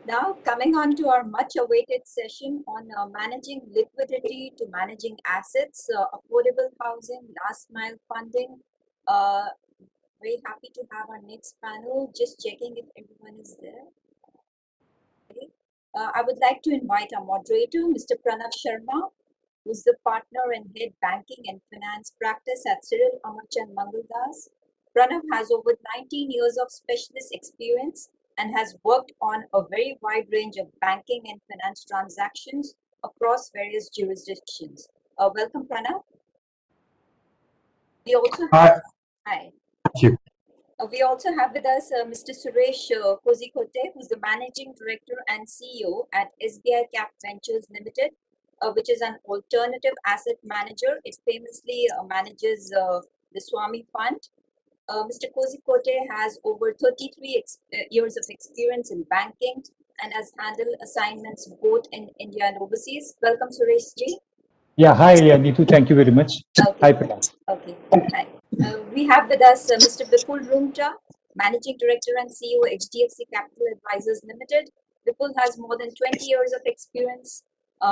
Now, coming on to our much awaited session on managing liquidity to managing assets, affordable housing, last mile funding. Uh, Very happy to have our next panel. Just checking if everyone is there. Okay. I would like to invite our moderator, Mr. Pranav Sharma, who's the partner and head banking and finance practice at Cyril, Amarchand, Mangaldas. Pranav has over 19 years of specialist experience and has worked on a very wide range of banking and finance transactions across various jurisdictions. Welcome, Pranav. We also have, hi. Thank you. We also have with us Mr. Suresh Kozhikote, who's the Managing Director and CEO at SBICAP Ventures Limited, which is an alternative asset manager. It famously manages the Swami Fund. Mr. Kozhikote has over 33 years of experience in banking and has handled assignments both in India and overseas. Welcome, Suresh ji. Yeah, hi, Neetu. Thank you very much. Okay. Hi, Pranav. Okay, hi. We have with us Mr. Vipul Roongta, Managing Director and CEO, HDFC Capital Advisors Limited. Vipul has more than 20 years of experience,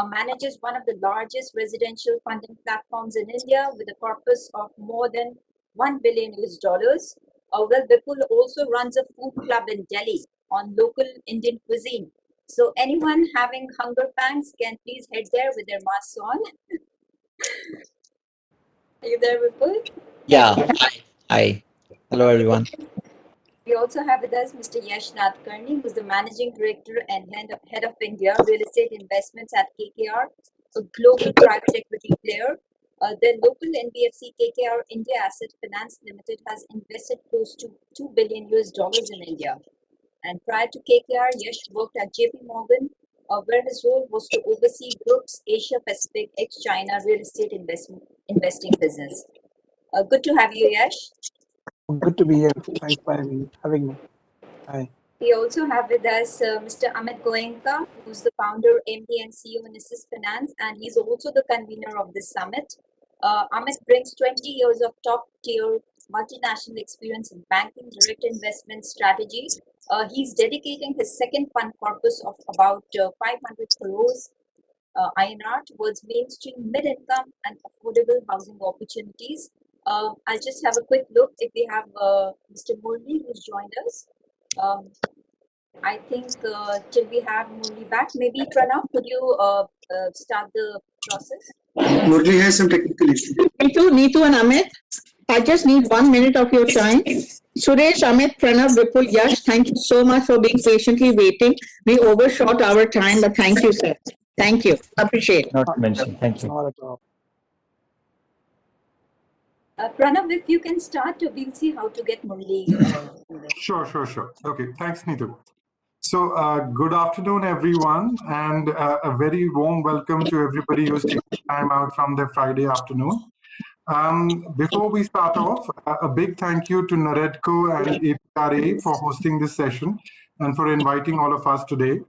manages one of the largest residential funding platforms in India with a corpus of more than $1 billion US. Well, Vipul also runs a food club in Delhi on local Indian cuisine. So anyone having hunger pangs can please head there with their masks on. Are you there, Vipul? Yeah. Hi. Hello, everyone. We also have with us Mr. Yesh Nadkarni, who's the Managing Director and Head of India Real Estate Investments at KKR, a global private equity player. The local NBFC KKR India Asset Finance Limited has invested close to $2 billion US in India. And prior to KKR, Yesh worked at JP Morgan, where his role was to oversee Group's Asia Pacific ex-China real estate investing business. Good to have you, Yesh. Good to be here. Thanks for having me. Hi. We also have with us Mr. Amit Goenka, who's the founder, MD, and CEO of Nisus Finance, and he's also the convener of this summit. Amit brings 20 years of top-tier multinational experience in banking, direct investment strategy. He's dedicating his second fund corpus of about 500 crores INR towards mainstream mid-income and affordable housing opportunities. I'll just have a quick look if we have Mr. Murali who's joined us. I think till we have Murali back, maybe Pranav, could you start the process? Murali has some technical issues. Neetu and Amit, I just need 1 minute of your time. Suresh, Amit, Pranav, Vipul, Yesh, thank you so much for being patiently waiting. We overshot our time, but thank you, sir. Thank you. Appreciate it. Not to mention. Thank you. Not at all. Pranav, if you can start, we'll see how to get Murali. Sure. Okay, thanks, Neetu. So, good afternoon, everyone, and a very warm welcome to everybody who's taking time out from their Friday afternoon. Before we start off, a big thank you to NAREDCO and APRA for hosting this session and for inviting all of us today.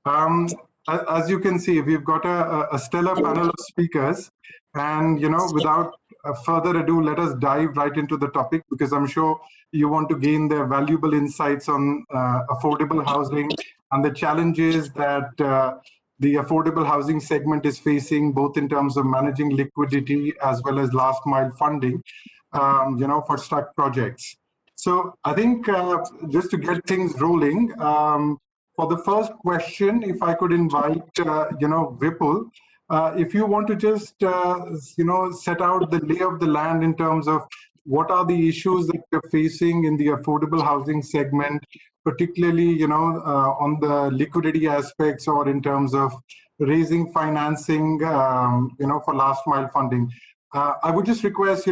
As you can see, we've got a stellar panel of speakers, and without further ado, let us dive right into the topic, because I'm sure you want to gain their valuable insights on affordable housing and the challenges that the affordable housing segment is facing, both in terms of managing liquidity as well as last mile funding, for stuck projects. So I think just to get things rolling, for the first question, if I could invite, Vipul, if you want to just, set out the lay of the land in terms of what are the issues that you're facing in the affordable housing segment, particularly, on the liquidity aspects or in terms of raising financing, for last mile funding. I would just request,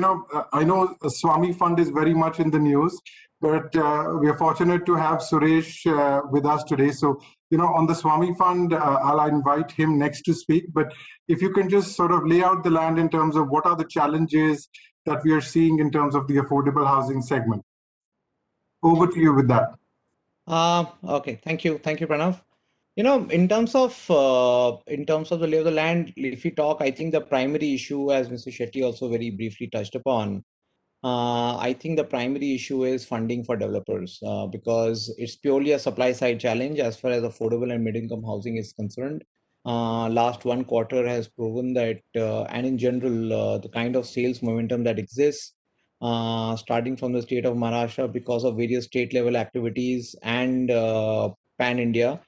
I know Swami Fund is very much in the news, but we are fortunate to have Suresh with us today. So, on the Swami Fund, I'll invite him next to speak. But if you can just sort of lay out the land in terms of what are the challenges that we are seeing in terms of the affordable housing segment. Over to you with that. Okay, thank you, Pranav. In terms of the lay of the land, if we talk, I think the primary issue, as Mr. Shetty also very briefly touched upon, I think the primary issue is funding for developers because it's purely a supply side challenge as far as affordable and mid-income housing is concerned. Last one quarter has proven that, and in general, the kind of sales momentum that exists, starting from the state of Maharashtra because of various state level activities and pan-India,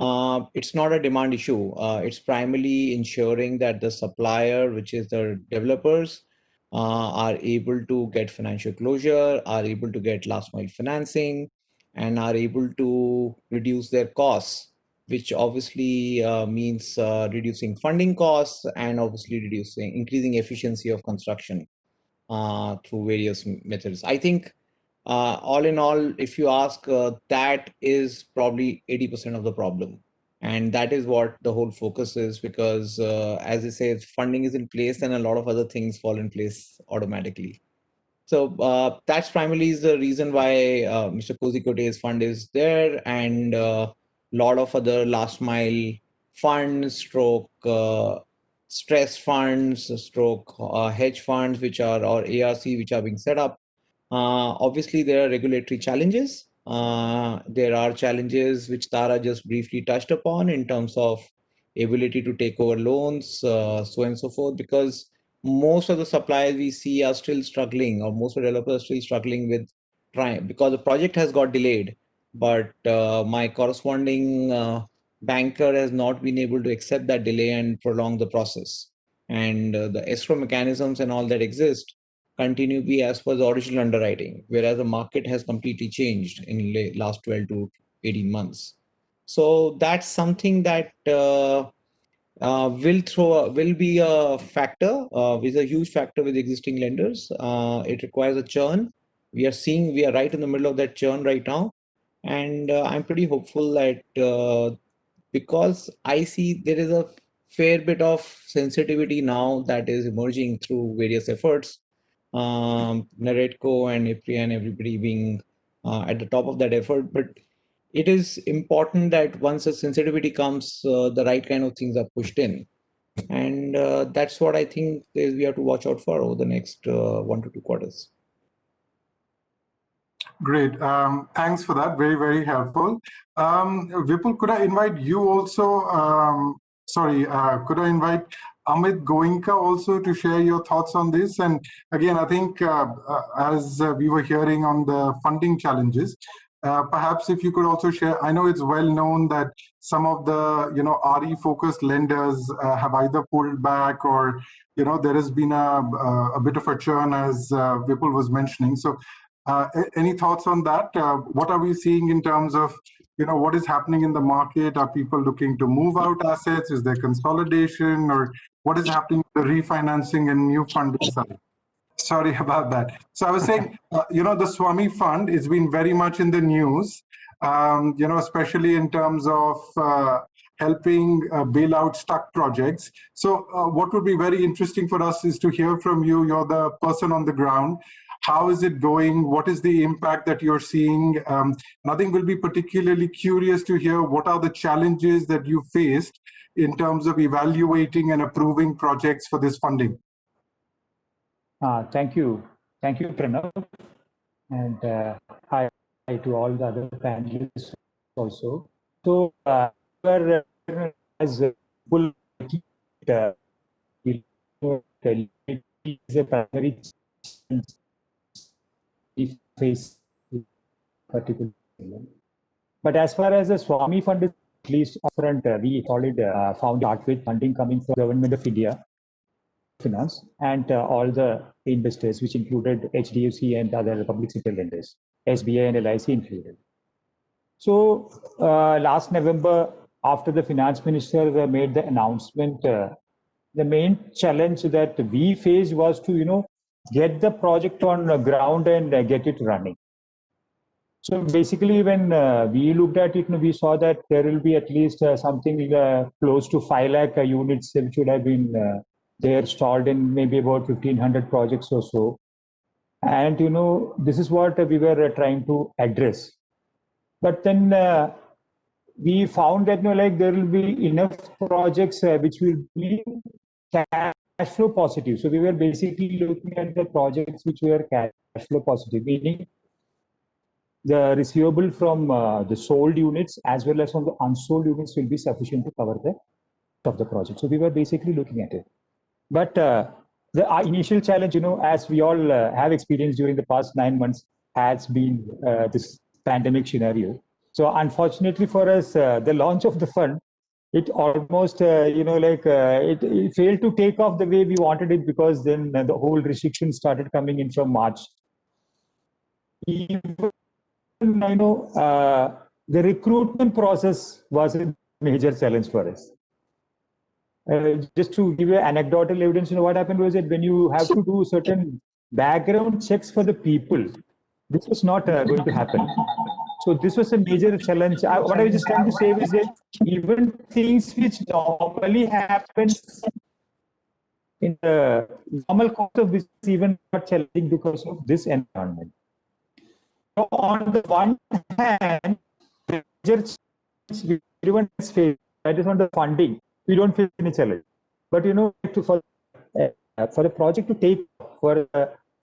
it's not a demand issue. It's primarily ensuring that the supplier, which is the developers, are able to get financial closure, are able to get last mile financing, and are able to reduce their costs, which obviously means reducing funding costs and obviously increasing efficiency of construction through various methods. I think all in all, if you ask, that is probably 80% of the problem. And that is what the whole focus is because, as I say, if funding is in place, then a lot of other things fall in place automatically. So that's primarily is the reason why Mr. Kozhikote's fund is there, and a lot of other last mile funds, stroke stress funds, stroke hedge funds, which are or ARC, which are being set up. Obviously, there are regulatory challenges. There are challenges which Tara just briefly touched upon in terms of ability to take over loans, so and so forth, because most of the suppliers we see are still struggling, or most of the developers are still struggling with trying because the project has got delayed. But my corresponding banker has not been able to accept that delay and prolong the process. And the escrow mechanisms and all that exist continue to be as per the original underwriting, whereas the market has completely changed in the last 12 to 18 months. So that's something that will be a factor, is a huge factor with existing lenders. It requires a churn. We are right in the middle of that churn right now, and I'm pretty hopeful that because I see there is a fair bit of sensitivity now that is emerging through various efforts. NAREDCO and APREA and everybody being at the top of that effort, but it is important that once a sensitivity comes, the right kind of things are pushed in. And that's what I think is we have to watch out for over the next 1 to 2 quarters. Great. Thanks for that. Very, very helpful. Vipul, could I invite you also? Could I invite Amit Goenka also to share your thoughts on this? And again, I think as we were hearing on the funding challenges, perhaps if you could also share, I know it's well known that some of the RE focused lenders have either pulled back or there has been a bit of a churn, as Vipul was mentioning. So any thoughts on that? What are we seeing in terms of what is happening in the market? Are people looking to move out assets? Is there consolidation, or what is happening with the refinancing and new funding side? Sorry about that. So I was saying, the Swami Fund has been very much in the news, especially in terms of helping bail out stuck projects. So what would be very interesting for us is to hear from you. You're the person on the ground. How is it going? What is the impact that you're seeing? I think we'll be particularly curious to hear what are the challenges that you faced in terms of evaluating and approving projects for this funding. Thank you. Thank you, Pranav. And hi to all the other panelists also. So, as full is a primary face particular. But as far as the Swami Fund is, at least upfront, we solid found out with funding coming from Government of India Finance and all the investors, which included HDFC and other public sector lenders, SBI and LIC included. So last November, after the finance minister made the announcement, the main challenge that we faced was to get the project on the ground and get it running. So basically, when we looked at it, we saw that there will be at least something close to 5 lakh units which would have been they're stalled in maybe about 1,500 projects or so. And, this is what we were trying to address. But then we found that, there will be enough projects which will be cash flow positive. So we were basically looking at the projects which were cash flow positive, meaning the receivable from the sold units as well as from the unsold units will be sufficient to cover the of the project. So we were basically looking at it. But the initial challenge, as we all have experienced during the past 9 months, has been this pandemic scenario. So unfortunately for us, the launch of the fund, it almost, it failed to take off the way we wanted it, because then the whole restrictions started coming in from March. Even, the recruitment process was a major challenge for us. Just to give you anecdotal evidence, what happened was that when you have to do certain background checks for the people, this was not going to happen. So this was a major challenge. What I was just trying to say is that even things which normally happen in the normal course of business, even not challenging because of this environment. So on the one hand, the major challenge everyone has faced, that is on the funding. We don't face any challenge. But for the project to take, for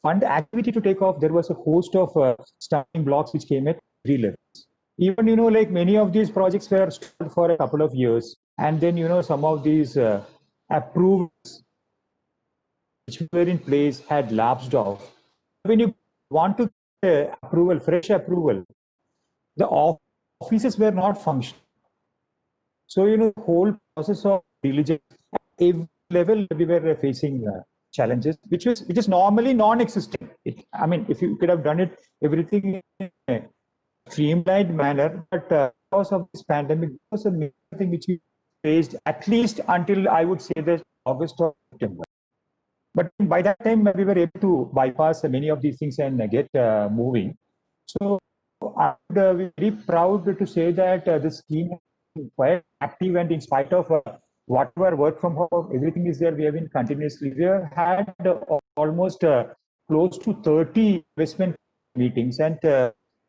fund activity to take off, there was a host of starting blocks which came at 3 levels. Even like many of these projects were started for a couple of years, and then some of these approvals which were in place had lapsed off. When you want to get approval, fresh approval, the offices were not functioning. So the whole process of diligence at every level we were facing challenges, which is normally non-existent. I mean, if you could have done it everything in a streamlined manner, but because of this pandemic, it was a major thing which we faced at least until I would say that August or September. But by that time we were able to bypass many of these things and get moving. So I'm very proud to say that this scheme is quite active, and in spite of whatever work from home, everything is there. We have been continuously. We have had almost close to 30 investment meetings, and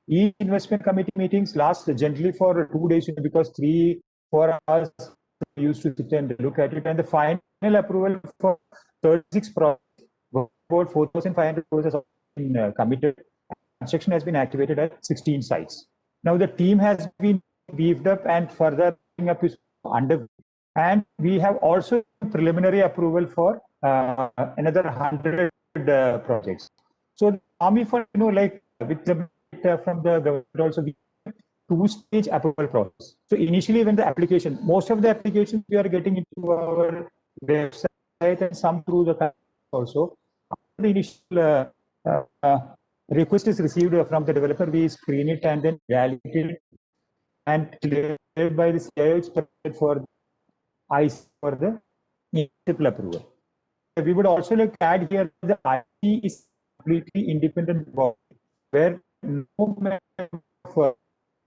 each investment committee meetings last generally for 2 days, because 3-4 hours we used to sit and look at it. And the final approval for 36 projects, about 4,500 crores has been committed. Construction has been activated at 16 sites. Now the team has been beefed up, and further up is underway. And we have also preliminary approval for another 100 projects. So the Army Fund, like with the from the government also, we have 2-stage approval process. So initially, when the application, most of the applications we are getting into our website and some through the also. After the initial request is received from the developer, we screen it and then validate it and cleared by the CIO for IC for the municipal approval. We would also like to add here the IC is completely independent body where no member of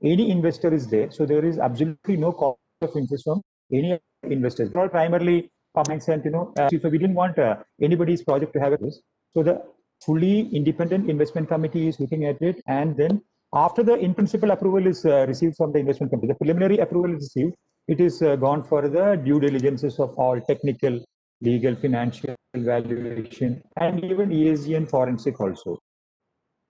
any investor is there. So there is absolutely no conflict of interest from any investors. They're all primarily comments, and so we didn't want anybody's project to have this. So the fully independent investment committee is looking at it, and then after the in-principle approval is received from the investment committee, the preliminary approval is received, it is gone for the due diligences of all technical, legal, financial, valuation, and even ESG and forensic also.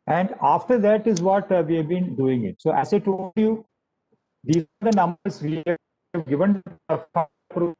And after that is what we have been doing it. So as I told you, these are the numbers we have given approval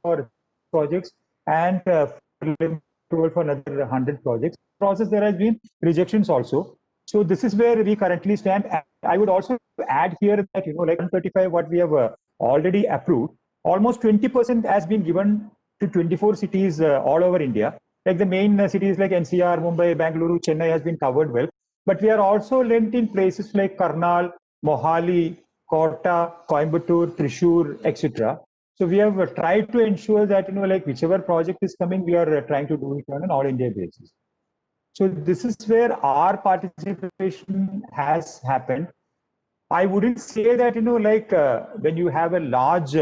for projects and approval for another 100 projects. Process there has been rejections also. So this is where we currently stand. And I would also add here that like 135 what we have already approved, almost 20% has been given to 24 cities all over India. Like the main cities like NCR, Mumbai, Bangalore, Chennai has been covered well. But we are also lent in places like Karnal, Mohali, Kota, Coimbatore, Thrissur, etc. So we have tried to ensure that like whichever project is coming, we are trying to do it on an all India basis. So this is where our participation has happened. I wouldn't say that like when you have a large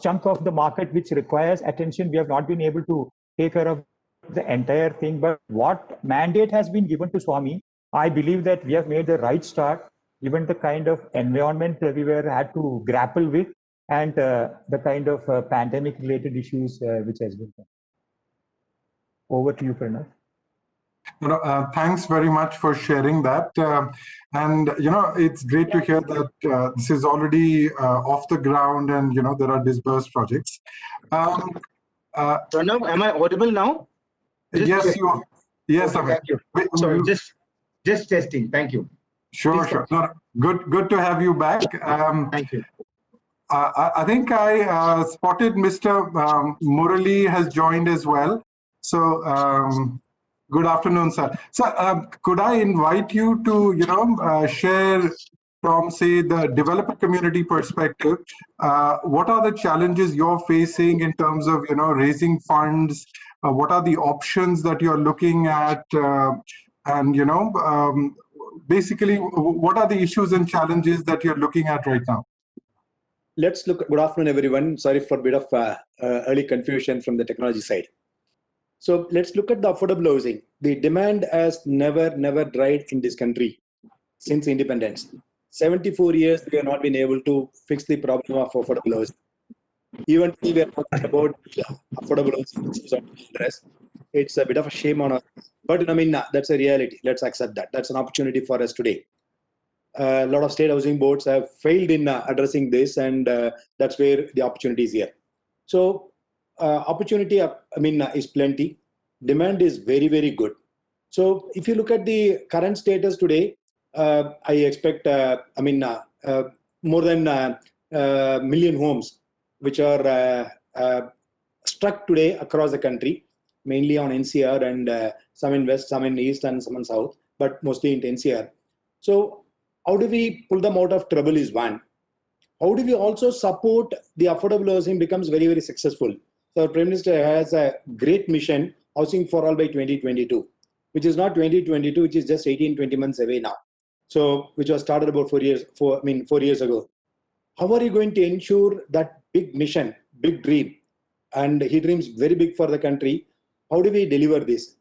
chunk of the market which requires attention, we have not been able to take care of the entire thing. But what mandate has been given to Swami, I believe that we have made the right start, given the kind of environment that we had to grapple with. and the kind of pandemic-related issues which has been done. Over to you, Pranav. Thanks very much for sharing that. And, it's great to hear that this is already off the ground and, there are disbursed projects. Pranav, am I audible now? Yes, you are. Yes, okay, thank you. Sorry, just testing. Thank you. Sure. No, good to have you back. Thank you. I think I spotted Mr. Murali has joined as well. So, good afternoon, sir. So, could I invite you to, share from, say, the developer community perspective, what are the challenges you're facing in terms of, raising funds? What are the options that you're looking at? And, basically, what are the issues and challenges that you're looking at right now? Let's look. Good afternoon, everyone. Sorry for a bit of early confusion from the technology side. So let's look at the affordable housing. The demand has never dried in this country since independence. 74 years, we have not been able to fix the problem of affordable housing. Even if we are talking about affordable housing, which is on interest, it's a bit of a shame on us. But that's a reality. Let's accept that. That's an opportunity for us today. A lot of state housing boards have failed in addressing this, and that's where the opportunity is here. So opportunity, is plenty. Demand is very good. So if you look at the current status today, I expect, more than a million homes which are struck today across the country, mainly on NCR and some in West, some in East, and some in South, but mostly in NCR. So how do we pull them out of trouble is one. How do we also support the affordable housing becomes very successful? So our Prime Minister has a great mission, Housing for All by 2022, which is not 2022, which is just 18-20 months away now. So which was started about 4 years ago. How are you going to ensure that big mission, big dream, and he dreams very big for the country? How do we deliver this?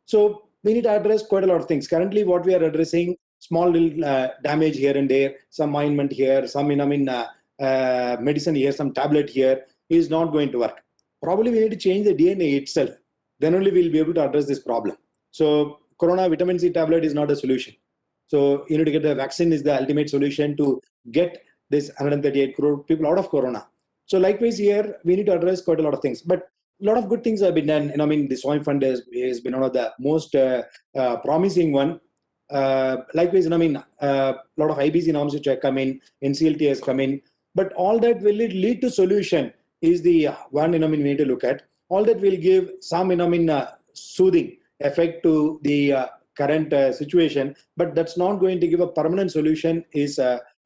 So we need to address quite a lot of things. Currently, what we are addressing, small little damage here and there, some ointment here, some medicine here, some tablet here, is not going to work. Probably we need to change the DNA itself. Then only we'll be able to address this problem. So corona vitamin C tablet is not a solution. So you need to get the vaccine is the ultimate solution to get this 138 crore people out of corona. So likewise here, we need to address quite a lot of things. But a lot of good things have been done. The Swami Fund has been one of the most promising one. Likewise, a lot of IBC norms which have come in, NCLT has come in. But all that will lead to solution is the one, we need to look at. All that will give some, soothing effect to the current situation, but that's not going to give a permanent solution is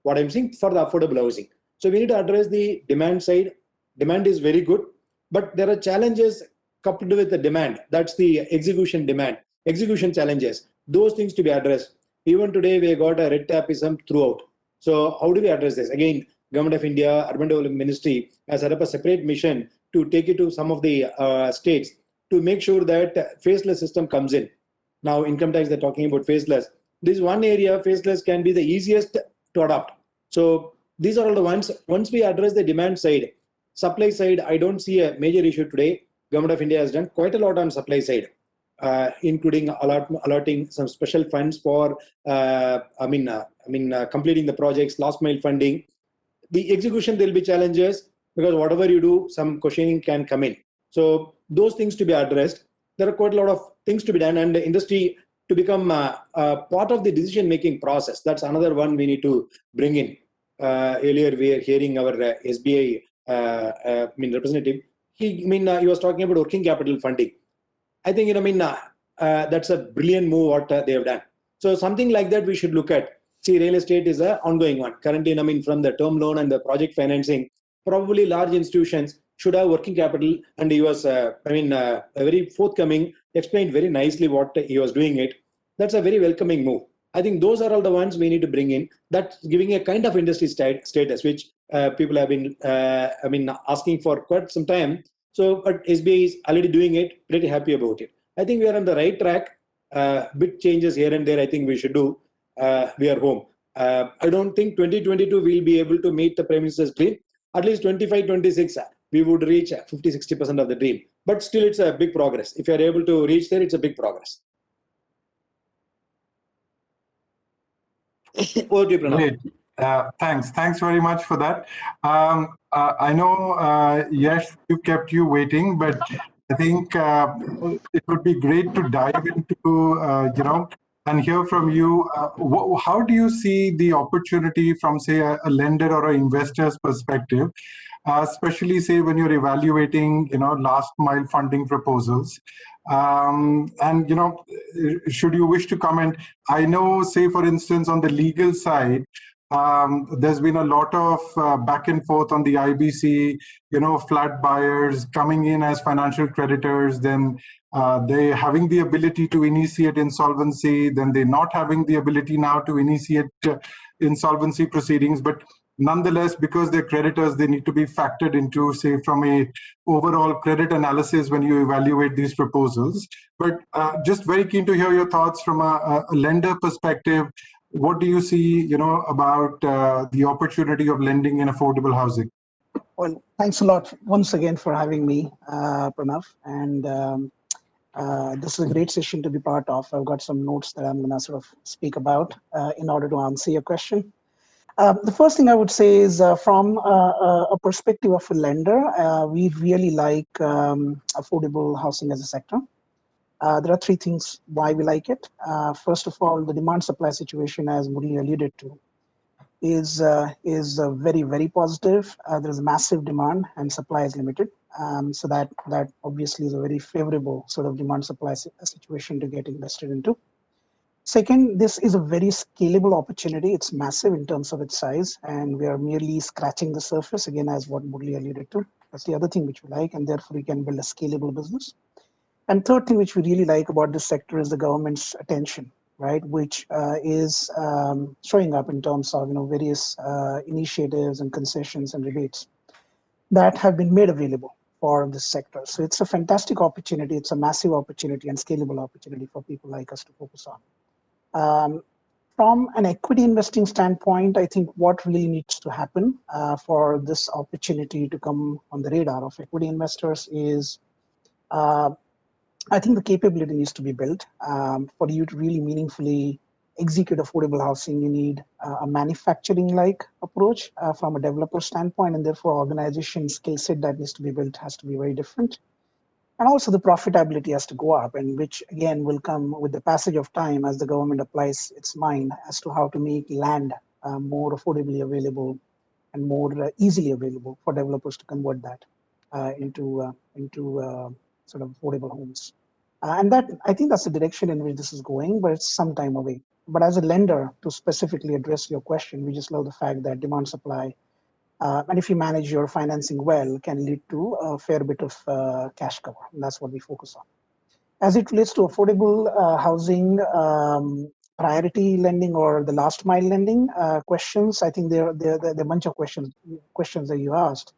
what I'm saying for the affordable housing. So we need to address the demand side. Demand is very good, but there are challenges coupled with the demand. That's the execution challenges. Those things to be addressed. Even today, we got a red tapeism throughout. So how do we address this? Again, Government of India, Urban Development Ministry has set up a separate mission to take it to some of the states to make sure that faceless system comes in. Now, income tax, they're talking about faceless. This one area, faceless can be the easiest to adopt. So these are all the ones. Once we address the demand side, supply side, I don't see a major issue today. Government of India has done quite a lot on supply side, including allotting some special funds for, completing the projects, last mile funding. The execution, there'll be challenges because whatever you do, some questioning can come in. So those things to be addressed. There are quite a lot of things to be done, and the industry to become part of the decision-making process. That's another one we need to bring in. Earlier, we are hearing our SBI representative. He was talking about working capital funding. I think that's a brilliant move what they have done. So something like that we should look at. See, real estate is an ongoing one. Currently, from the term loan and the project financing, probably large institutions should have working capital, and he was, very forthcoming, explained very nicely what he was doing it. That's a very welcoming move. I think those are all the ones we need to bring in. That's giving a kind of industry status, which people have been, asking for quite some time. So, but SBI is already doing it, pretty happy about it. I think we are on the right track. Bit changes here and there, I think we should do. We are home. I don't think 2022 will be able to meet the Prime Minister's dream, at least 25, 26, we would reach 50, 60% of the dream. But still, it's a big progress. If you are able to reach there, it's a big progress. Over to you, Pranav. Great. Thanks very much for that. I know, Yesh, you kept you waiting, but I think it would be great to dive into, and hear from you. How do you see the opportunity from, say, a lender or an investor's perspective, especially, say, when you're evaluating, last mile funding proposals? And, should you wish to comment, I know, say, for instance, on the legal side, there's been a lot of back and forth on the IBC, flat buyers coming in as financial creditors, then they having the ability to initiate insolvency, then they're not having the ability now to initiate insolvency proceedings. But nonetheless, because they're creditors, they need to be factored into, say, from a overall credit analysis when you evaluate these proposals. But just very keen to hear your thoughts from a lender perspective. What do you see, about the opportunity of lending in affordable housing? Well, thanks a lot once again for having me, Pranav. And this is a great session to be part of. I've got some notes that I'm going to sort of speak about in order to answer your question. The first thing I would say is from a perspective of a lender, we really like affordable housing as a sector. There are three things why we like it. First of all, the demand-supply situation, as Murali alluded to, is very, very positive. There's massive demand and supply is limited. So that obviously is a very favorable sort of demand-supply situation to get invested into. Second, this is a very scalable opportunity. It's massive in terms of its size, and we are merely scratching the surface, again, as what Murali alluded to. That's the other thing which we like, and therefore we can build a scalable business. And third thing which we really like about this sector is the government's attention, right, which is showing up in terms of various initiatives and concessions and rebates that have been made available for this sector. So it's a fantastic opportunity. It's a massive opportunity and scalable opportunity for people like us to focus on. From an equity investing standpoint, I think what really needs to happen for this opportunity to come on the radar of equity investors is, I think the capability needs to be built. For you to really meaningfully execute affordable housing, you need a manufacturing-like approach from a developer standpoint, and therefore organization skill set that needs to be built has to be very different. And also the profitability has to go up, and which again will come with the passage of time as the government applies its mind as to how to make land more affordably available and more easily available for developers to convert that into sort of affordable homes. And that, I think that's the direction in which this is going, but it's some time away. But as a lender, to specifically address your question, we just love the fact that demand supply, and if you manage your financing well, can lead to a fair bit of cash cover. And that's what we focus on. As it relates to affordable housing, priority lending or the last mile lending questions, I think there are a bunch of questions that you asked.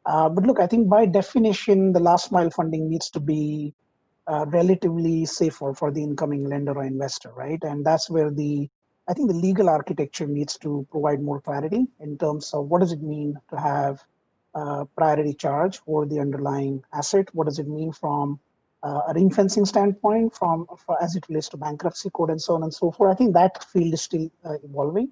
But look, I think by definition, the last mile funding needs to be relatively safer for the incoming lender or investor, right? And that's where I think the legal architecture needs to provide more clarity in terms of what does it mean to have priority charge for the underlying asset? What does it mean from a ring fencing standpoint, as it relates to bankruptcy code and so on and so forth? I think that field is still evolving.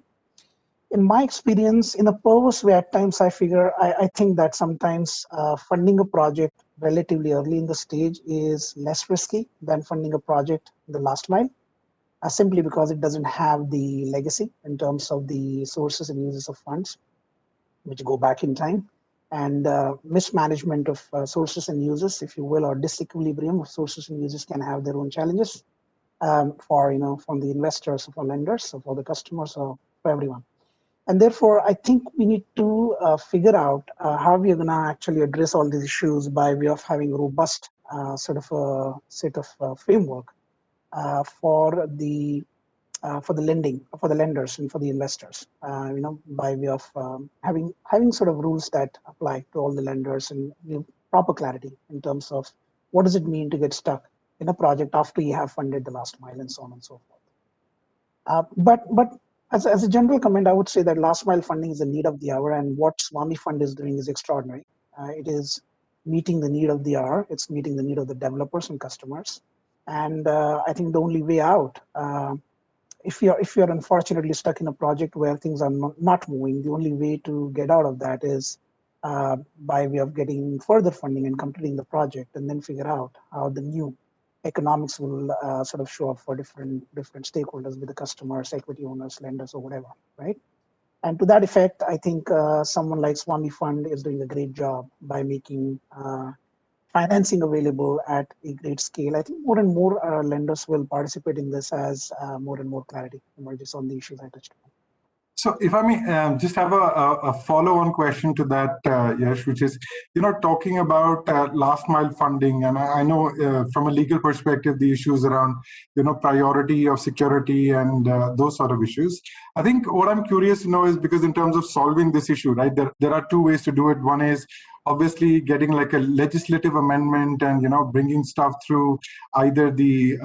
In my experience, in a perverse way, at times I think that sometimes funding a project relatively early in the stage is less risky than funding a project in the last mile, simply because it doesn't have the legacy in terms of the sources and uses of funds, which go back in time, and mismanagement of sources and uses, if you will, or disequilibrium of sources and uses can have their own challenges from the investors, for lenders, for the customers, or for everyone. And therefore, I think we need to figure out how we are going to actually address all these issues by way of having robust sort of a set of framework for the lending, for the lenders and for the investors. By way of having sort of rules that apply to all the lenders and proper clarity in terms of what does it mean to get stuck in a project after you have funded the last mile and so on and so forth. But As a general comment, I would say that last mile funding is the need of the hour, and what Swami Fund is doing is extraordinary. It is meeting the need of the hour. It's meeting the need of the developers and customers. And I think the only way out, if you're unfortunately stuck in a project where things are not moving, the only way to get out of that is by way of getting further funding and completing the project, and then figure out how the new economics will sort of show up for different stakeholders, with the customers, equity owners, lenders, or whatever, right? And to that effect, I think someone like Swami Fund is doing a great job by making financing available at a great scale. I think more and more lenders will participate in this as more and more clarity emerges on the issues I touched upon. So if I may just have a follow-on question to that, Yesh, which is, talking about last mile funding, and I know from a legal perspective, the issues around, priority of security and those sort of issues. I think what I'm curious to know is, because in terms of solving this issue, right, there are two ways to do it. One is obviously getting like a legislative amendment and, bringing stuff through either the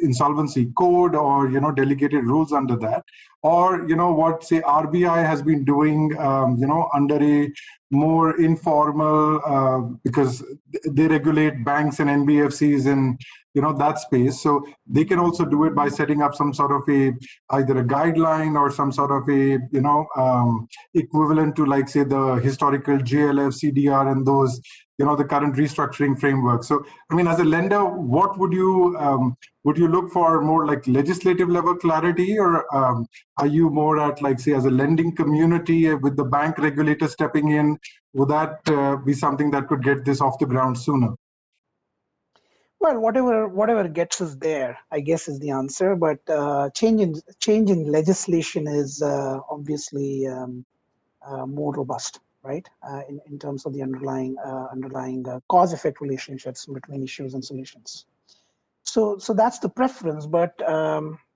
insolvency code or, delegated rules under that. Or, what, say, RBI has been doing, under a more informal, because they regulate banks and NBFCs in, that space. So they can also do it by setting up some sort of either a guideline or some sort of equivalent to, like, say, the historical JLF, CDR, and those, the current restructuring framework. So, I mean, as a lender, what would you look for, more like legislative level clarity, or are you more at, like, say, as a lending community with the bank regulator stepping in? Would that be something that could get this off the ground sooner? Well, whatever gets us there, I guess, is the answer. But change in legislation is obviously more robust, right? In terms of the underlying cause-effect relationships between issues and solutions. So that's the preference. But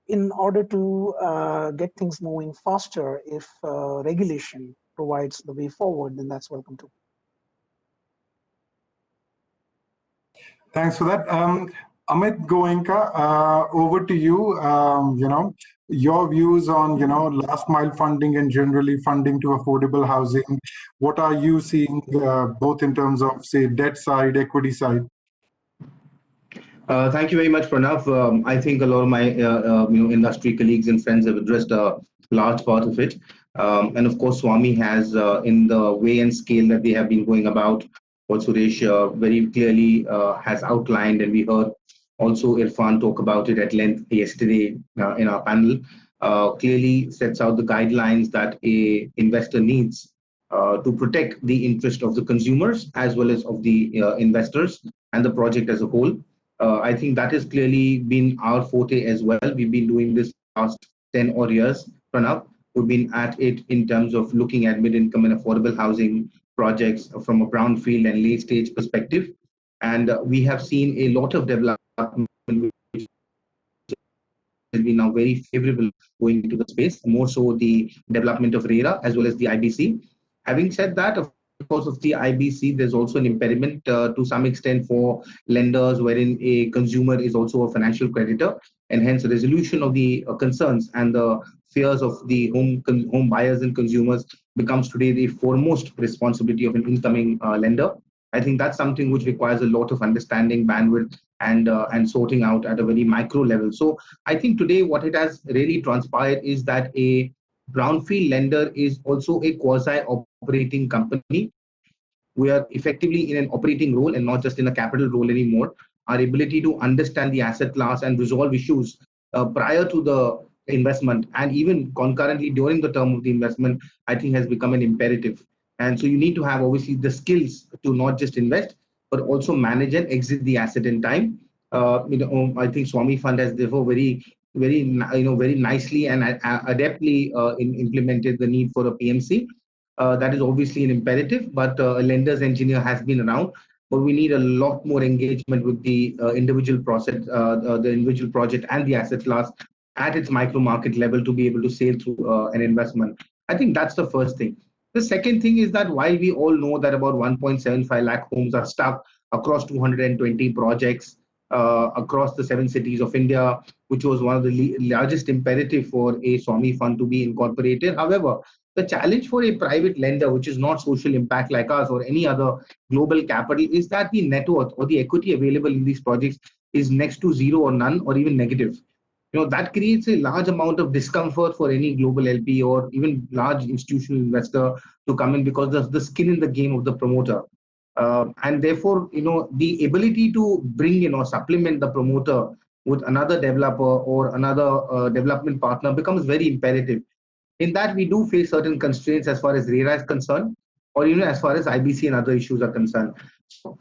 in order to get things moving faster, if regulation provides the way forward, then that's welcome too. Thanks for that. Amit, Goenka, over to you. Your views on, last mile funding and generally funding to affordable housing. What are you seeing both in terms of, say, debt side, equity side? Thank you very much, Pranav. I think a lot of my industry colleagues and friends have addressed a large part of it. And of course, Swami has, in the way and scale that they have been going about, what Suresh very clearly has outlined, and we heard also Irfan talk about it at length yesterday in our panel, clearly sets out the guidelines that a investor needs to protect the interest of the consumers as well as of the investors and the project as a whole. I think that has clearly been our forte as well. We've been doing this past 10 odd years, Pranav. We've been at it in terms of looking at mid-income and affordable housing projects from a brownfield and late stage perspective. And we have seen a lot of development which has been now very favorable going into the space, more so the development of RERA as well as the IBC. Having said that, of course, of the IBC, there's also an impediment to some extent for lenders, wherein a consumer is also a financial creditor, and hence the resolution of the concerns and the fears of the home buyers and consumers becomes today the foremost responsibility of an incoming lender. I think that's something which requires a lot of understanding, bandwidth, and sorting out at a very micro level. So I think today what it has really transpired is that a brownfield lender is also a quasi-operating company. We are effectively in an operating role and not just in a capital role anymore. Our ability to understand the asset class and resolve issues prior to the investment and even concurrently during the term of the investment, I think has become an imperative. And so you need to have obviously the skills to not just invest, but also manage and exit the asset in time. I think Swami Fund has therefore very nicely and adeptly implemented the need for a PMC. That is obviously an imperative, but a lender's engineer has been around. But we need a lot more engagement with the individual project, and the asset class at its micro market level to be able to sail through an investment. I think that's the first thing. The second thing is that while we all know that about 1.75 lakh homes are stuck across 220 projects across the 7 cities of India, which was one of the largest imperative for a Swami fund to be incorporated. However, the challenge for a private lender, which is not social impact like us or any other global capital, is that the net worth or the equity available in these projects is next to zero or none or even negative. That creates a large amount of discomfort for any global LP or even large institutional investor to come in, because of the skin in the game of the promoter. And therefore, the ability to bring in or supplement the promoter with another developer or another development partner becomes very imperative. In that, we do face certain constraints as far as RERA is concerned, or even as far as IBC and other issues are concerned.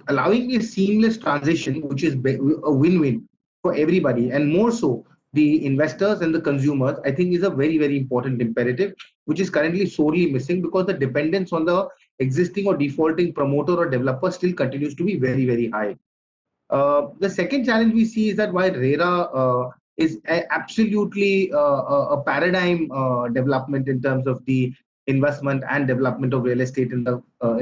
Allowing a seamless transition, which is a win-win for everybody, and more so the investors and the consumers, I think is a very, very important imperative, which is currently sorely missing because the dependence on the existing or defaulting promoter or developer still continues to be very, very high. The second challenge we see is that while RERA is absolutely a paradigm development in terms of the investment and development of real estate in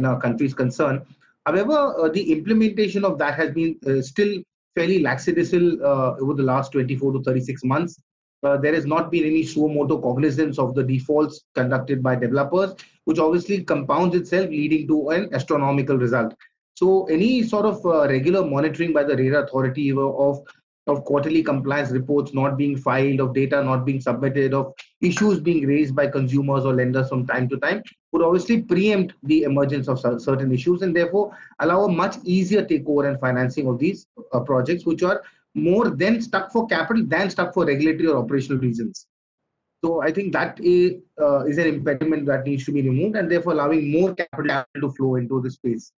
our country's concern, however, the implementation of that has been still fairly lackadaisical over the last 24 to 36 months. There has not been any suo motu cognizance of the defaults conducted by developers, which obviously compounds itself, leading to an astronomical result. So any sort of regular monitoring by the RERA authority of quarterly compliance reports not being filed, of data not being submitted, of issues being raised by consumers or lenders from time to time would obviously preempt the emergence of certain issues, and therefore allow a much easier takeover and financing of these projects, which are more then stuck for capital than stuck for regulatory or operational reasons. So I think that is an impediment that needs to be removed, and therefore allowing more capital to flow into the space.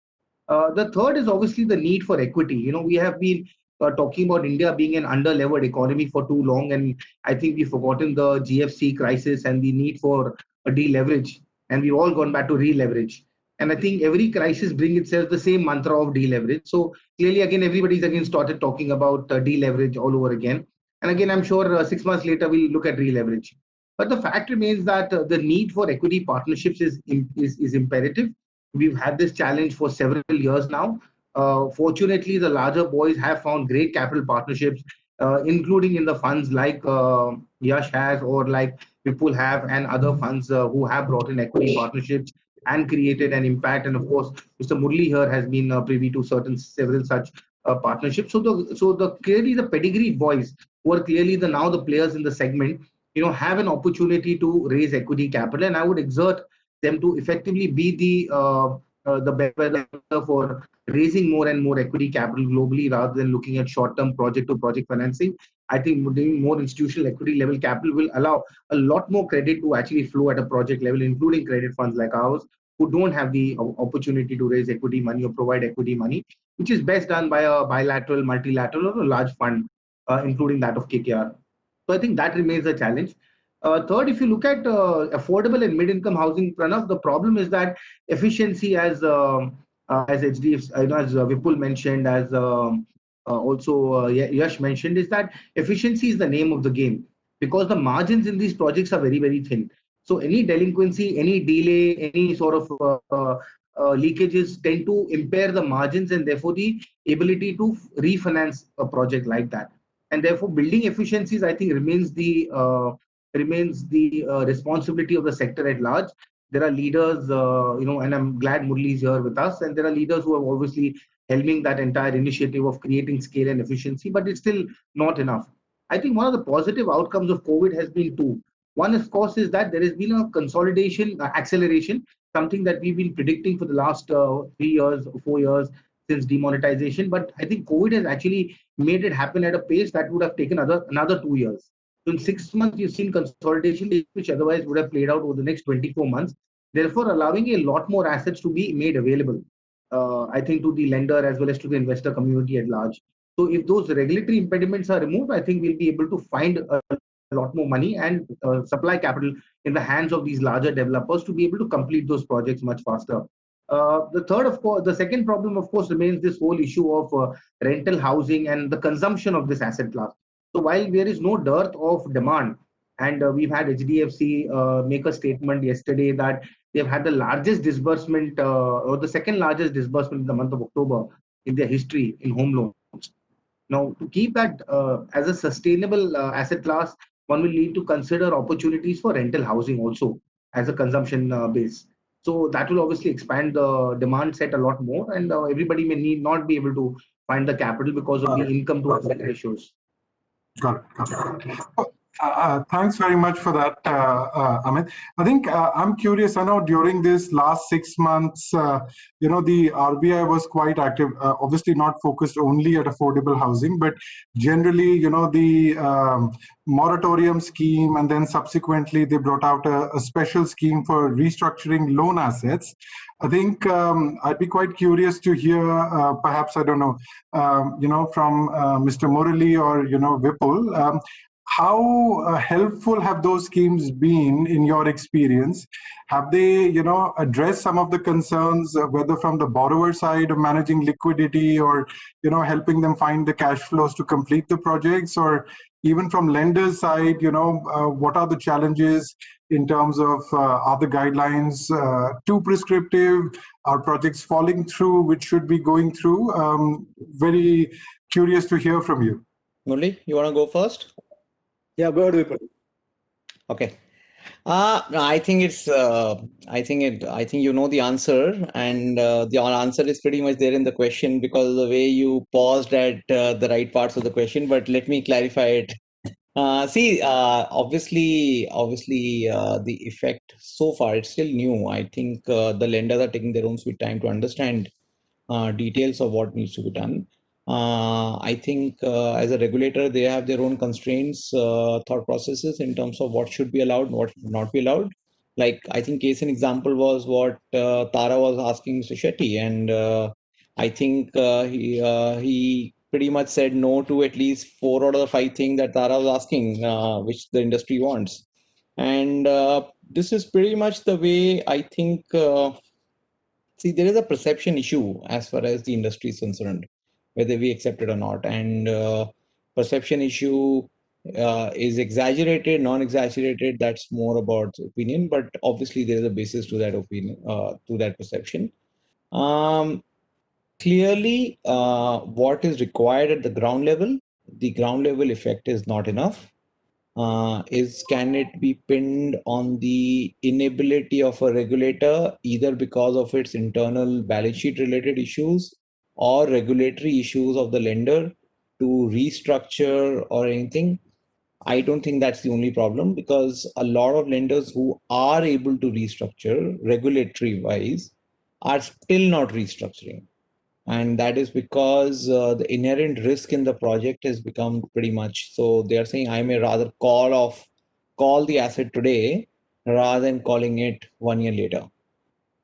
The third is obviously the need for equity. We have been talking about India being an under-levered economy for too long, and I think we've forgotten the GFC crisis and the need for a deleverage, and we've all gone back to re-leverage. And I think every crisis brings itself the same mantra of deleverage. So clearly, again, everybody's again started talking about deleverage all over again. And again, I'm sure 6 months later, we'll look at re-leverage. But the fact remains that the need for equity partnerships is imperative. We've had this challenge for several years now. Fortunately, the larger boys have found great capital partnerships, including in the funds like Yesh has or like Vipul have, and other funds who have brought in equity partnerships and created an impact. And of course, Mr. Murali here has been privy to several such partnerships. So clearly the pedigree boys, who are clearly now the players in the segment, have an opportunity to raise equity capital, and I would exert them to effectively be the bellwether for raising more and more equity capital globally, rather than looking at short-term project-to-project financing. I think doing more institutional equity level capital will allow a lot more credit to actually flow at a project level, including credit funds like ours, who don't have the opportunity to raise equity money or provide equity money, which is best done by a bilateral, multilateral, or a large fund, including that of KKR. So I think that remains a challenge. Third, if you look at affordable and mid-income housing, Pranav, the problem is that efficiency, as HDFC, as Vipul mentioned, as also Yesh mentioned, is that efficiency is the name of the game, because the margins in these projects are very, very thin. So any delinquency, any delay, any sort of leakages tend to impair the margins, and therefore the ability to refinance a project like that. And therefore, building efficiencies, I think, remains the responsibility of the sector at large. There are leaders, and I'm glad Murali is here with us, and there are leaders who are obviously helming that entire initiative of creating scale and efficiency, but it's still not enough. I think one of the positive outcomes of COVID has been two. One, of course, is that there has been a consolidation, acceleration, something that we've been predicting for the last 3 years, 4 years since demonetization. But I think COVID has actually made it happen at a pace that would have taken another 2 years. So in 6 months, you've seen consolidation, which otherwise would have played out over the next 24 months, therefore allowing a lot more assets to be made available, I think, to the lender as well as to the investor community at large. So if those regulatory impediments are removed, I think we'll be able to find a lot more money and supply capital in the hands of these larger developers to be able to complete those projects much faster. The second problem, of course, remains this whole issue of rental housing and the consumption of this asset class. So while there is no dearth of demand, and we've had HDFC make a statement yesterday that they've had the largest disbursement or the second largest disbursement in the month of October in their history in home loans. Now, to keep that as a sustainable asset class, one will need to consider opportunities for rental housing also as a consumption base. So that will obviously expand the demand set a lot more, and everybody may need not be able to find the capital because of the income to asset ratios. Got it. Thanks very much for that, Amit. I think I'm curious. I know during this last 6 months, the RBI was quite active. Obviously, not focused only at affordable housing, but generally, the moratorium scheme, and then subsequently they brought out a special scheme for restructuring loan assets. I think I'd be quite curious to hear, perhaps, I don't know, from Mr. Murali or, Vipul, how helpful have those schemes been in your experience? Have they, addressed some of the concerns, whether from the borrower side of managing liquidity or, helping them find the cash flows to complete the projects, or even from lenders' side, what are the challenges in terms of are the guidelines too prescriptive? Are projects falling through, which should be going through? Very curious to hear from you. Murali, you want to go first? Yeah, go ahead, Vipul. Okay. No, I think it's. I think you know the answer, and the answer is pretty much there in the question because of the way you paused at the right parts of the question. But let me clarify it. Obviously, the effect so far it's still new. I think the lenders are taking their own sweet time to understand details of what needs to be done. I think as a regulator, they have their own constraints, thought processes in terms of what should be allowed and what should not be allowed. Like, I think case in example was what Tara was asking Mr. Shetty, and I think he pretty much said no to at least 4 out of the 5 things that Tara was asking, which the industry wants. And this is pretty much the way I think. See, there is a perception issue as far as the industry is concerned, whether we accept it or not. And perception issue is exaggerated, non-exaggerated. That's more about opinion, but obviously there is a basis to that opinion, to that perception. Clearly, what is required at the ground level effect is not enough. Can it be pinned on the inability of a regulator, either because of its internal balance sheet related issues or regulatory issues of the lender to restructure or anything? I don't think that's the only problem, because a lot of lenders who are able to restructure regulatory wise are still not restructuring. And that is because the inherent risk in the project has become pretty much, so they are saying I may rather call the asset today rather than calling it 1 year later.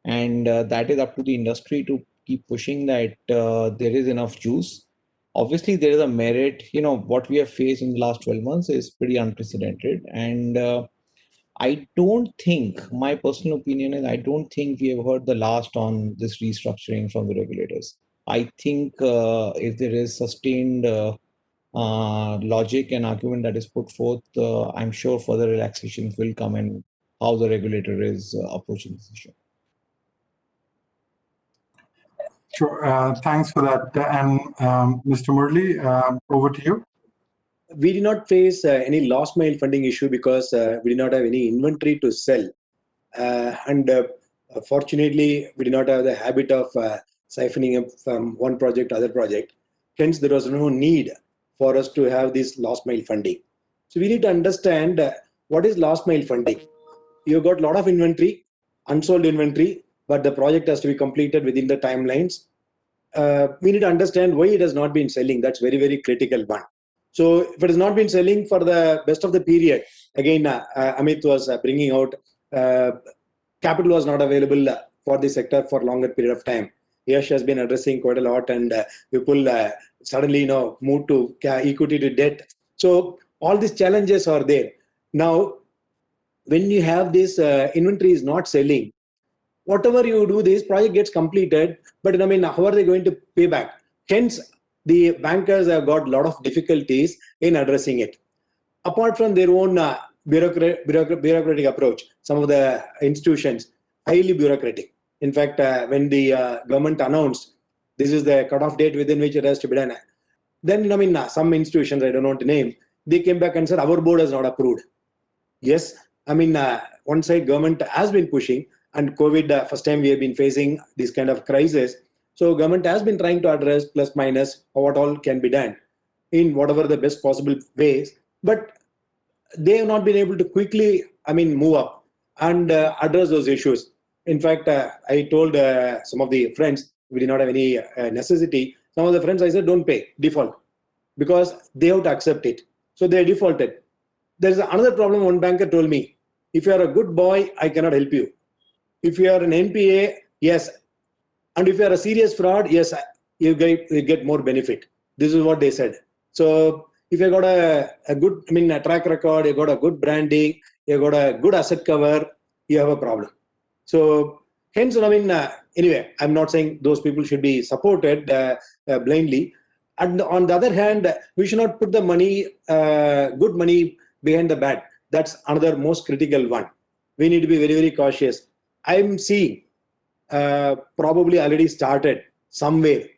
And that is up to the industry to keep pushing that there is enough juice. Obviously there is a merit, what we have faced in the last 12 months is pretty unprecedented. And I don't think, my personal opinion is, I don't think we have heard the last on this restructuring from the regulators. I think if there is sustained logic and argument that is put forth, I'm sure further relaxations will come in how the regulator is approaching this issue. Sure. Thanks for that. And Mr. Murali, over to you. We did not face any last mile funding issue because we did not have any inventory to sell. Fortunately, we did not have the habit of siphoning up from one project to other project. Hence, there was no need for us to have this last mile funding. So we need to understand what is last mile funding. You've got a lot of inventory, unsold inventory, but the project has to be completed within the timelines. We need to understand why it has not been selling. That's very, very critical one. So if it has not been selling for the best of the period, again, Amit was bringing out capital was not available for the sector for longer period of time. Yesh has been addressing quite a lot, and Vipul suddenly moved to equity to debt. So all these challenges are there. Now, when you have this inventory is not selling, whatever you do, this project gets completed, but how are they going to pay back? Hence, the bankers have got a lot of difficulties in addressing it. Apart from their own bureaucratic approach, some of the institutions, highly bureaucratic. In fact, when the government announced this is the cutoff date within which it has to be done, Then, I mean, some institutions, I don't want to name, they came back and said, our board has not approved. Yes, I mean, one side government has been pushing, and COVID, first time we have been facing this kind of crisis. So government has been trying to address plus minus what all can be done in whatever the best possible ways, but they have not been able to quickly, I mean, move up and address those issues. In fact, I told some of the friends, we did not have any necessity. Some of the friends, I said, don't pay, default, because they have to accept it. So they defaulted. There's another problem. One banker told me, if you are a good boy, I cannot help you. If you are an NPA, yes. And if you are a serious fraud, yes, you get more benefit. This is what they said. So if you got a good, I mean, a track record, you got a good branding, you got a good asset cover, you have a problem. So hence, I mean, anyway, I'm not saying those people should be supported blindly. And on the other hand, we should not put the money, good money behind the bad. That's another most critical one. We need to be very, very cautious. I'm seeing probably already started somewhere.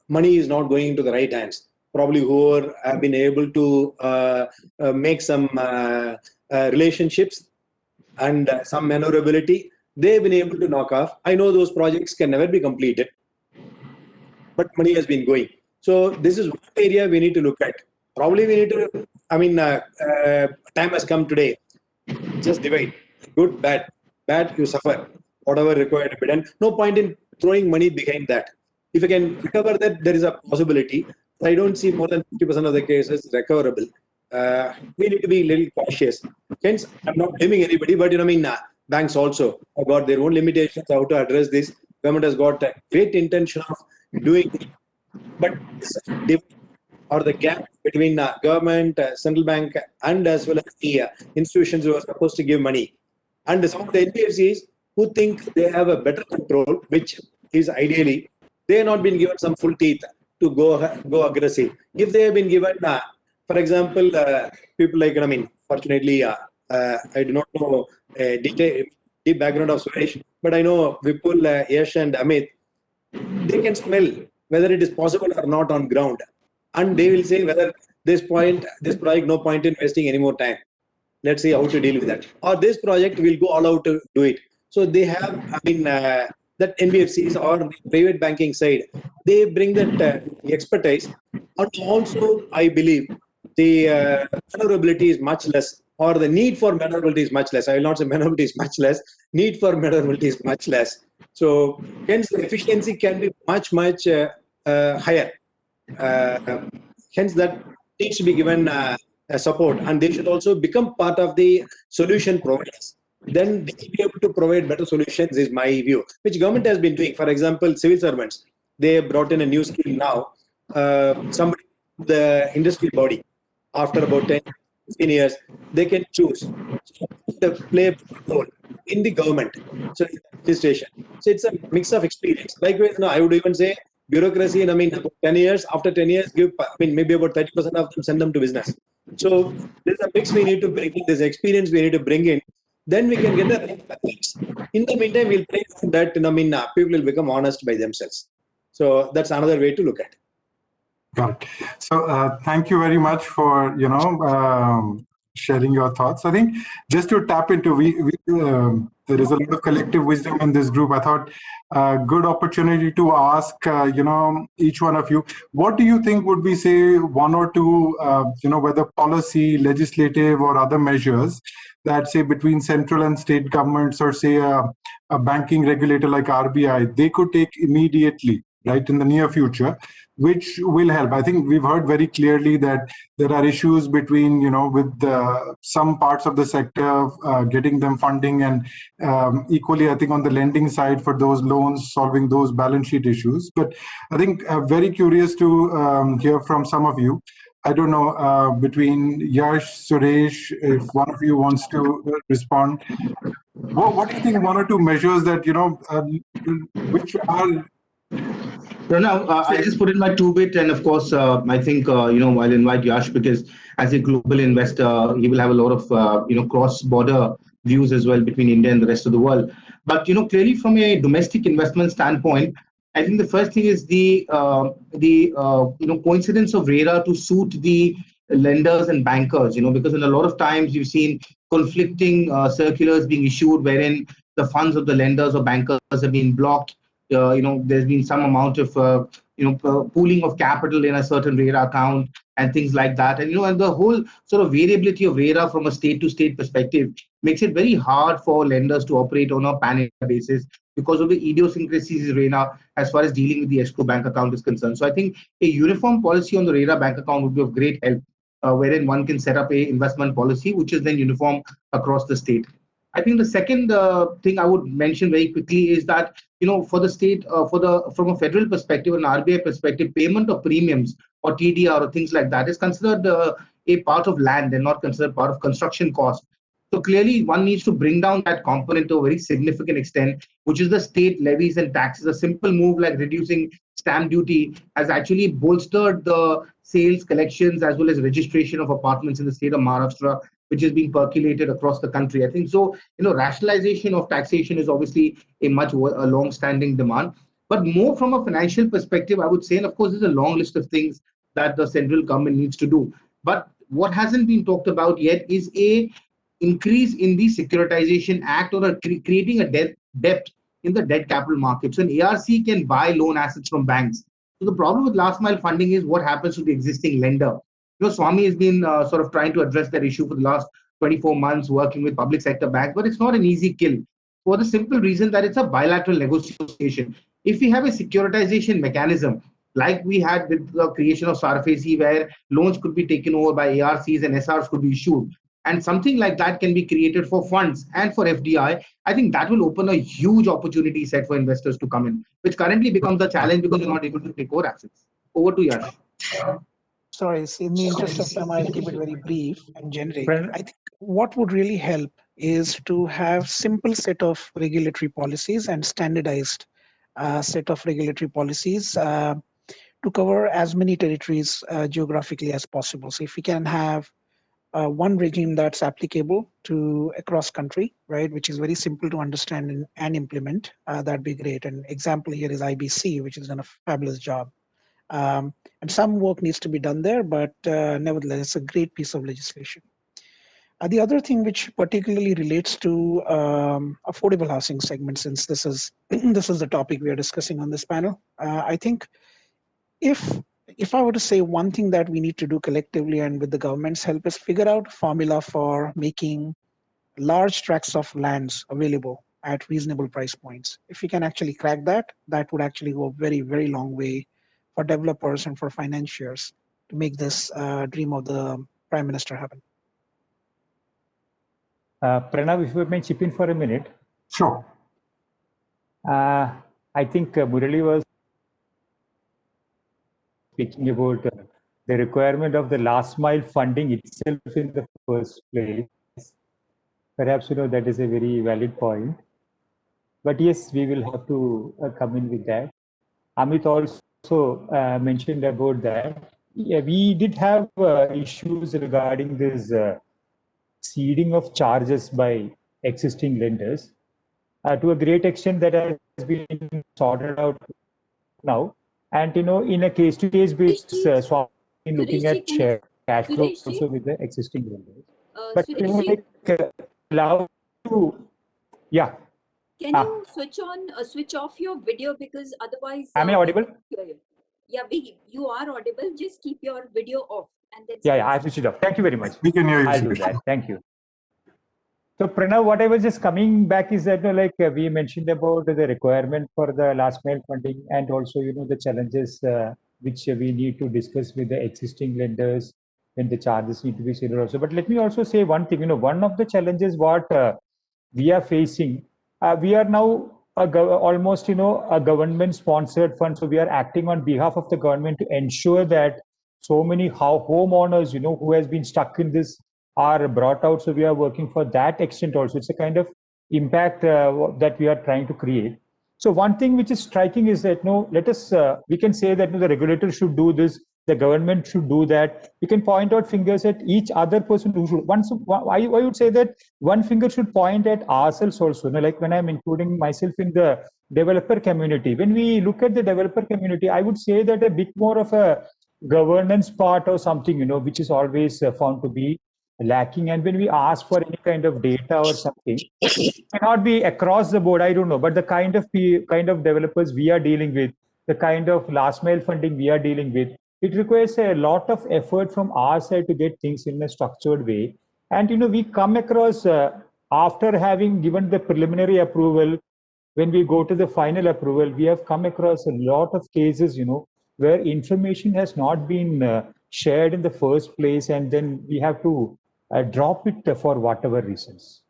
Money is not going into the right hands. Probably whoever have been able to make some relationships and some maneuverability, they've been able to knock off. I know those projects can never be completed, but money has been going. So this is one area we need to look at. Probably we need to, I mean, time has come today. Just divide. Good, bad. Bad, you suffer. Whatever required to be done. No point in throwing money behind that. If you can recover that, there is a possibility. I don't see more than 50% of the cases recoverable. We need to be a little cautious. Hence, I'm not blaming anybody, but I mean, banks also have got their own limitations how to address this. Government has got a great intention of doing it, but or the gap between government, central bank, and as well as the institutions who are supposed to give money, and some of the NBFCs who think they have a better control, which is ideally, they have not been given some full teeth to go aggressive. If they have been given, for example, people like, I mean, fortunately, I do not know deep background of Suresh, but I know Vipul, Yesh, and Amit. They can smell whether it is possible or not on ground, and they will say whether this project, no point in investing any more time. Let's see how to deal with that. Or this project will go all out to do it. So they have, I mean, that NBFCs or the private banking side, they bring that expertise. And also, I believe the maneuverability is much less, or the need for maneuverability is much less. I will not say maneuverability is much less. Need for maneuverability is much less. So hence the efficiency can be much higher. Hence that needs to be given support, and they should also become part of the solution providers. Then they will be able to provide better solutions, is my view, which government has been doing. For example, civil servants, they have brought in a new scheme now. Somebody, the industry body, after about 10, 15 years, they can choose to play a role in the government, so administration. So it's a mix of experience. Likewise, I would even say bureaucracy, and I mean, about 10 years, after 10 years, give, I mean, maybe about 30% of them send them to business. So there's a mix we need to bring in, this experience we need to bring in, then we can get the right package. In the meantime, we'll pray that, I mean, people will become honest by themselves. So that's another way to look at it. Got it. So thank you very much for, sharing your thoughts. I think just to tap into, there is a lot of collective wisdom in this group. I thought good opportunity to ask, each one of you, what do you think would be, say, one or two, whether policy, legislative, or other measures that, say, between central and state governments, or say a banking regulator like RBI, they could take immediately, right, in the near future, which will help. I think we've heard very clearly that there are issues between, with some parts of the sector, getting them funding, and equally, I think on the lending side for those loans, solving those balance sheet issues. But I think very curious to hear from some of you. I don't know, between Yesh, Suresh, if one of you wants to respond. What do you think, one or two measures that, which are... Pranav, I just put in my 2 bit, and of course, I think I'll invite Yash, because as a global investor, he will have a lot of cross-border views as well between India and the rest of the world. But clearly, from a domestic investment standpoint, I think the first thing is the coincidence of RERA to suit the lenders and bankers, because in a lot of times you've seen conflicting circulars being issued wherein the funds of the lenders or bankers have been blocked. There's been some amount of pooling of capital in a certain RERA account and things like that. And the whole sort of variability of RERA from a state to state perspective makes it very hard for lenders to operate on a pan-India basis because of the idiosyncrasies of RERA as far as dealing with the escrow bank account is concerned. So I think a uniform policy on the RERA bank account would be of great help, wherein one can set up a investment policy which is then uniform across the state. I think the second thing I would mention very quickly is that, for the state, from a federal perspective and RBI perspective, payment of premiums or TDR or things like that is considered a part of land and not considered part of construction cost. So clearly, one needs to bring down that component to a very significant extent, which is the state levies and taxes. A simple move like reducing stamp duty has actually bolstered the sales, collections, as well as registration of apartments in the state of Maharashtra, which is being percolated across the country. I think so. Rationalization of taxation is obviously a long-standing demand, but more from a financial perspective, I would say, and of course, there's a long list of things that the central government needs to do. But what hasn't been talked about yet is a increase in the Securitization Act or creating a depth in the debt capital market. So an ARC can buy loan assets from banks. So the problem with last mile funding is what happens to the existing lender. Swami has been sort of trying to address that issue for the last 24 months, working with public sector banks, but it's not an easy kill for the simple reason that it's a bilateral negotiation. If we have a securitization mechanism, like we had with the creation of SARFAESI, where loans could be taken over by ARCs and SRs could be issued, and something like that can be created for funds and for FDI, I think that will open a huge opportunity set for investors to come in, which currently becomes a challenge because you're not able to take core assets. Over to Yash. Sorry, in the interest of time, I'll keep it very brief and generic. I think what would really help is to have simple set of regulatory policies and standardized set of regulatory policies to cover as many territories geographically as possible. So if we can have one regime that's applicable to across country, right, which is very simple to understand and implement, that'd be great. An example here is IBC, which has done a fabulous job. And some work needs to be done there, but nevertheless, it's a great piece of legislation. The other thing which particularly relates to affordable housing segment, since this is the topic we are discussing on this panel, I think if I were to say one thing that we need to do collectively and with the government's help is figure out a formula for making large tracts of lands available at reasonable price points. If we can actually crack that, that would actually go a very, very long way for developers and for financiers to make this dream of the Prime Minister happen. Pranav, if you may chip in for a minute. Sure. I think Murali was speaking about the requirement of the last mile funding itself in the first place. Perhaps, that is a very valid point. But yes, we will have to come in with that. Amit also mentioned about that. Yeah, we did have issues regarding this ceding of charges by existing lenders. To a great extent, that has been sorted out now. And in a case-to-case basis, Swami looking at share cash flow also with the existing lenders. But allow to, yeah. Can you switch off your video, because otherwise? Am I audible? Yeah, you are audible. Just keep your video off, and then. Yeah, I switched it off. Thank you very much. We can hear you. I'll do that. Thank you. So Pranav, what I was just coming back is that we mentioned about the requirement for the last mile funding, and also the challenges which we need to discuss with the existing lenders when the charges need to be zero also. But let me also say one thing. One of the challenges what we are facing, we are now almost a government sponsored fund, so we are acting on behalf of the government to ensure that so many homeowners who has been stuck in this are brought out. So we are working for that extent also. It's a kind of impact that we are trying to create. So one thing which is striking is that we can say that the regulator should do this the government should do that. You can point out fingers at each other person who should. I would say that one finger should point at ourselves also. Like when I'm including myself in the developer community, when we look at the developer community, I would say that a bit more of a governance part or something, which is always found to be lacking. And when we ask for any kind of data or something, it cannot be across the board, I don't know, but the kind of developers we are dealing with, the kind of last mile funding we are dealing with, it requires a lot of effort from our side to get things in a structured way. And we come across after having given the preliminary approval, when we go to the final approval, we have come across a lot of cases, where information has not been shared in the first place, and then we have to drop it for whatever reasons.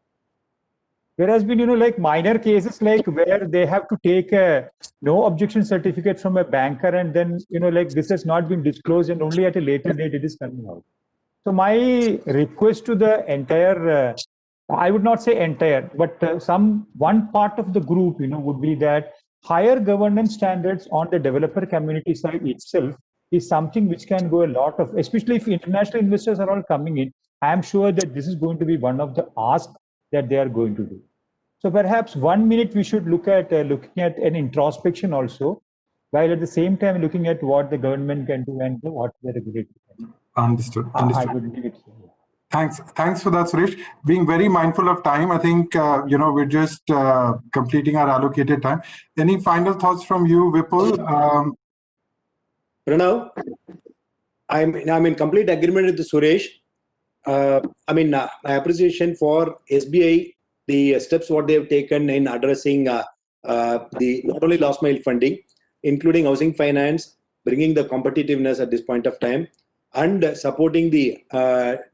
There has been, like minor cases, like where they have to take a no objection certificate from a banker, and then, like this has not been disclosed, and only at a later date it is coming out. So my request to the entire, I would not say entire, but one part of the group, would be that higher governance standards on the developer community side itself is something which can go a lot of, especially if international investors are all coming in. I am sure that this is going to be one of the asks that they are going to do. So perhaps 1 minute we should look at looking at an introspection also, while at the same time looking at what the government can do and what the regulator can do. Understood. I would leave it here. Thanks for that, Suresh. Being very mindful of time, I think we're just completing our allocated time. Any final thoughts from you, Vipul? Pranav, I'm in complete agreement with Suresh. My appreciation for SBI, the steps what they have taken in addressing the not only last mile funding, including housing finance, bringing the competitiveness at this point of time, and supporting the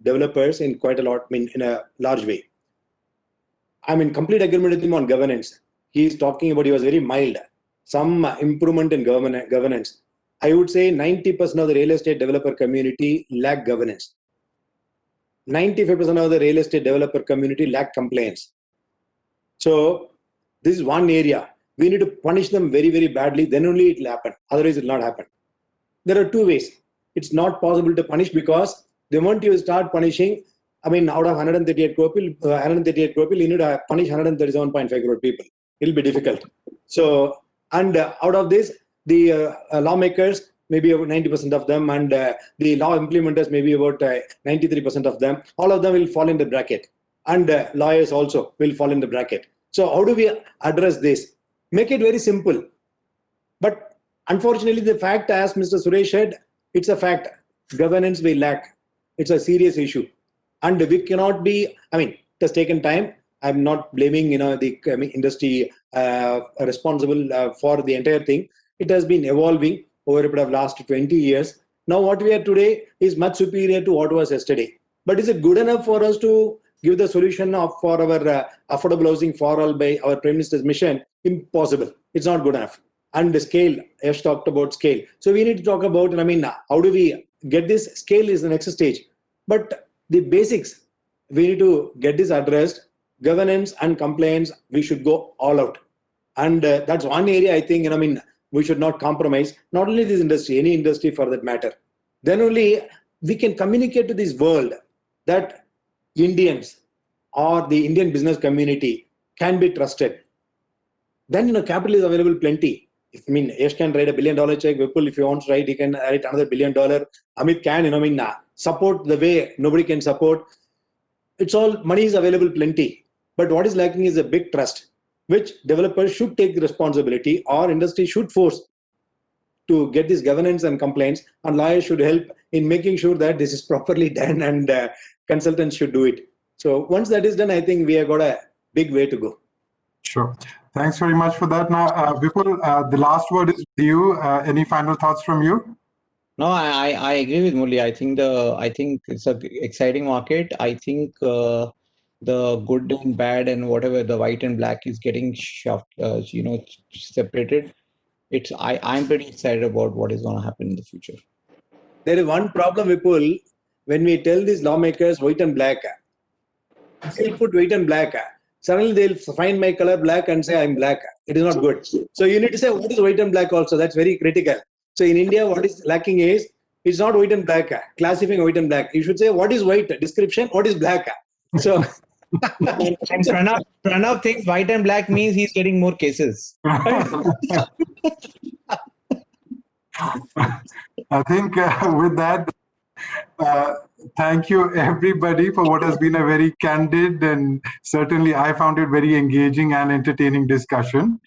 developers in quite a lot, in a large way. I'm in complete agreement with him on governance. He's talking about, he was very mild, some improvement in governance. I would say 90% of the real estate developer community lack governance. 95% of the real estate developer community lack compliance. So this is one area. We need to punish them very, very badly, then only it will happen. Otherwise it will not happen. There are two ways. It's not possible to punish, because the moment you start punishing, out of 138 crore people, you need to punish 137.5 crore people. It will be difficult. So, and out of this, the lawmakers, maybe about 90% of them, and the law implementers, maybe about 93% of them, all of them will fall in the bracket. And lawyers also will fall in the bracket. So how do we address this? Make it very simple. But unfortunately, the fact, as Mr. Suresh said, it's a fact. Governance we lack. It's a serious issue. And we cannot be, it has taken time. I'm not blaming, the industry responsible for the entire thing. It has been evolving over a period of last 20 years. Now what we are today is much superior to what was yesterday. But is it good enough for us to give the solution for our affordable housing for all by our Prime Minister's mission? Impossible. It's not good enough. And the scale, Yesh talked about scale. So we need to talk about, how do we get this? Scale is the next stage. But the basics, we need to get this addressed. Governance and compliance, we should go all out. And that's one area I think, we should not compromise. Not only this industry, any industry for that matter. Then only we can communicate to this world that Indians or the Indian business community can be trusted. Then, capital is available plenty. Yesh can write $1 billion check. Vipul, if he wants to write, he can write another $1 billion. Amit can, support the way nobody can support. It's all, money is available plenty. But what is lacking is a big trust, which developers should take the responsibility, or industry should force to get this governance and compliance, and lawyers should help in making sure that this is properly done, and consultants should do it. So once that is done, I think we have got a big way to go. Sure. Thanks very much for that. Now, Vipul, the last word is with you. Any final thoughts from you? No, I agree with Murali. I think it's an exciting market. I think the good and bad and whatever, the white and black is getting shoved, separated. I'm pretty excited about what is going to happen in the future. There is one problem, Vipul. When we tell these lawmakers white and black, they'll put white and black. Suddenly they'll find my color black and say I'm black. It is not good. So you need to say what is white and black also. That's very critical. So in India, what is lacking is It's not white and black. Classifying white and black. You should say what is white. Description. What is black. So. And Pranav thinks white and black means he's getting more cases. I think with that, thank you everybody for what has been a very candid and certainly I found it very engaging and entertaining discussion.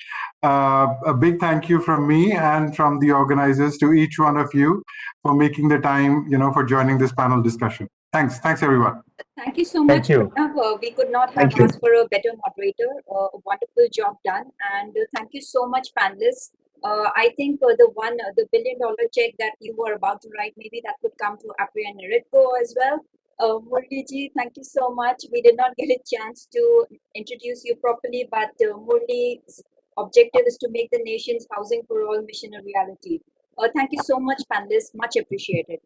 A big thank you from me and from the organizers to each one of you for making the time, for joining this panel discussion. Thanks everyone. Thank you so much. Thank you. We could not have asked for a better moderator. A wonderful job done, and thank you so much, panelists. I think the $1 billion check that you were about to write, maybe that could come to APREA and NAREDCO as well. Murali ji, thank you so much. We did not get a chance to introduce you properly, but Murali's objective is to make the nation's housing for all mission a reality. Thank you so much, panelists. Much appreciated.